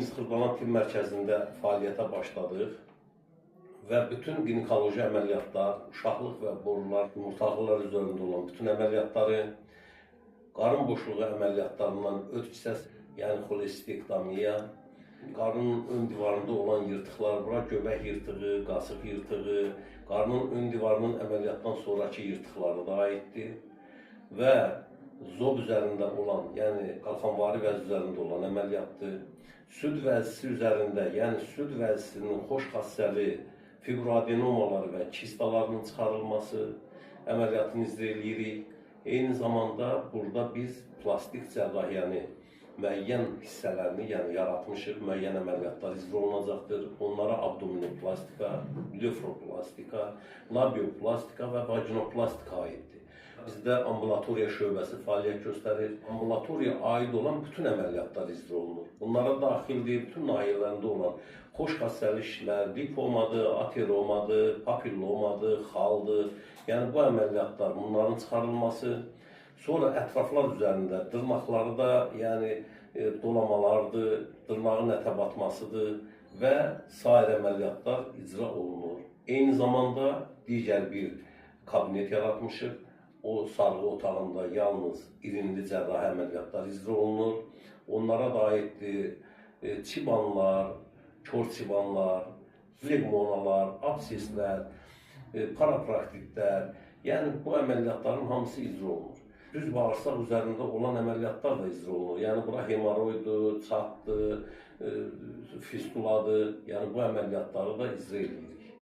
Biz Xırdalan Tibb Mərkəzində fəaliyyətə başladıq və bütün ginekoloji əməliyyatlar, uşaqlıq və borular, yumurtalıqlar üzərində olan bütün əməliyyatları, qarın boşluğu əməliyyatlarından öd hissəsi, yəni xolestektomiya, qarnın ön divarında olan yırtıqlar, bura göbək yırtığı, qasıq yırtığı, qarnın ön divarının əməliyyatdan sonraki yırtıqları da aiddir və zob üzərində olan, yəni qalxanvari vəzi üzərində olan əməliyyatdır. Süd vəzisi üzərində, yəni süd vəzisinin xoş xassəli fibroadenomaları və kistalarının çıxarılması əməliyyatını icra edirik. Eyni zamanda burada biz plastik cərrahiyyəni müəyyən hissələrini, yəni yaratmışıq, müəyyən əməliyyatlar icra olunacaqdır. Onlara abdominoplastika, blefroplastika, labioplastika və vaginoplastika aiddir. Bizdə ambulatoriya şöbəsi fəaliyyət göstərir. Ambulatoriya aid olan bütün əməliyyatlar icra olunur. Bunlara daxildir, bütün nahiyələrində olan xoş xassəli işlər, lipomadır, ateromadır, papillomadır, xaldır. Yəni bu əməliyyatlar, bunların çıxarılması, sonra ətraflar üzərində dırnaqları da, yəni dolamalardır, dırnağın ətə batmasıdır və sair əməliyyatlar icra olunur. Eyni zamanda digər bir kabinet yaratmışıq. O sarğı otağında yalnız irinli cərrahi əməliyyatlar icra olunur. Onlara da aiddir çibanlar, kör çibanlar, flegmonalar, absislər, parapraktitlər. Yəni bu əməliyyatların hamısı icra olunur. Düz bağırsaq üzərində olan əməliyyatlar da icra olunur. Yəni bura hemoroydur, çatdır, fistuladır. Yəni bu əməliyyatları da icra edirik.